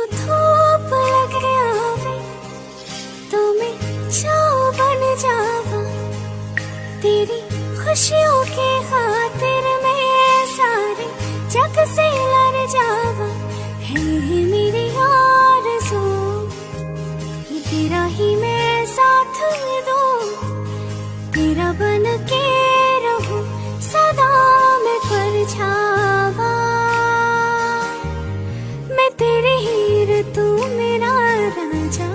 तेनू धूप लगे आवे तो मैं छाँव बन जावा, तेरी खुशियों के खातिर मैं सारे जग से लड़ जावा। है मेरी आरज़ू कि तेरा ही मैं साथ दूं, तेरा बन के रहूं सदा मैं परछावा। मैं तेरी हीर तू मेरा राजा,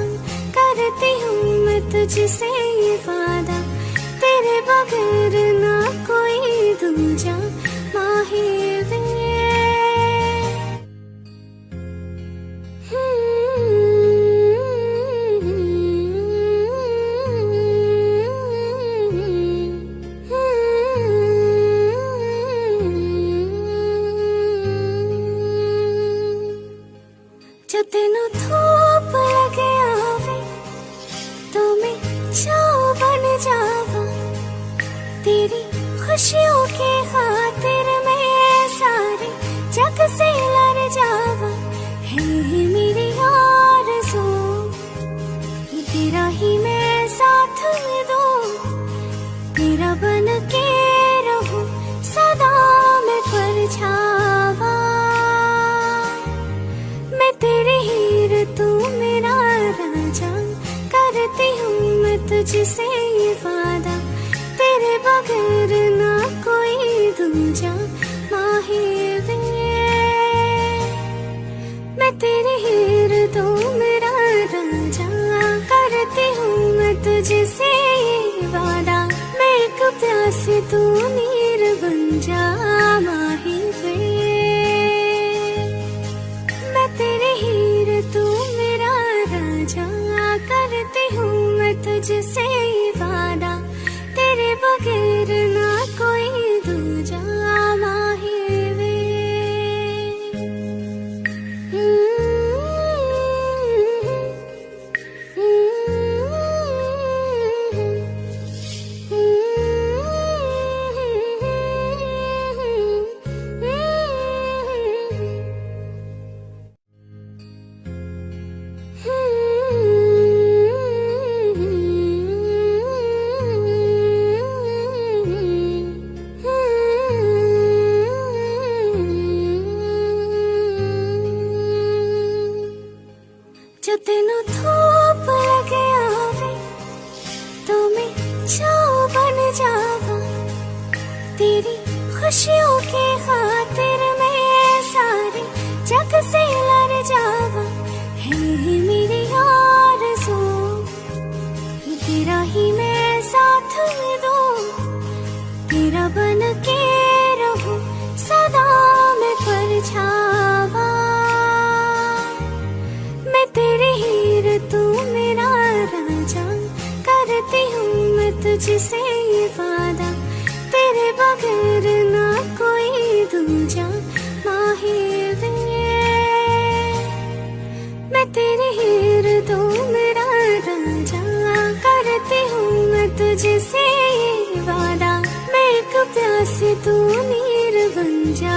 करती हूँ मैं तुझसे ये वादा, तेरे बगैर ना कोई दूजा माहे वे। जो तेनू धूप लगे आवे तो मैं छाँव बन जावा, तेरी खुशियों के खातिर मैं सारे जग से लड़ जावा। है मेरी आरज़ू कि तेरा ही मैं साथ दूं, तेरा बन के रहूं सदा मैं परछावा। मैं तेरी हीर तू मेरा राजा, करती हूँ मैं तुझसे ये वादा, तेरे बगैर ना कोई दूजा माहे वे। मैं तेरी हीर तू मेरा राजा, करती हूँ मैं तुझसे ये वादा, मैं एक प्यासी तू नीर बन जा माहे वे। मैं तेरी हीर तू मेरा राजा, करती हूँ मैं तुझसे ये वादा, तेरे बगैर ना कोई दूजा माहे वे। जो तेनू धूप लगे आवे तो मैं छाँव बन जावा, तेरी खुशियों के खातिर मैं सारे जग से लड़ जावा। है मेरी आरज़ू कि तेरा ही मैं साथ दूं, तेरा बन के रहूं सदा मैं परछावा। मैं तेरी हीर तू मेरा राजा, करती हूँ मैं तुझसे ये वादा, तेरे बगैर ना कोई दूजा माहे वे। मैं तेरी हीर तू मेरा राजा, करती हूँ मैं तुझसे ये वादा, मैं एक प्यासी तू नीर बन जा।